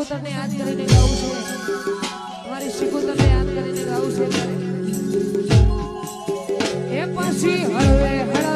શિકોતરને યાદ કરીને ગાવું છે મારી શિકોતરને યાદ કરીને ગાવું છે એ પાછી હળવે હળવે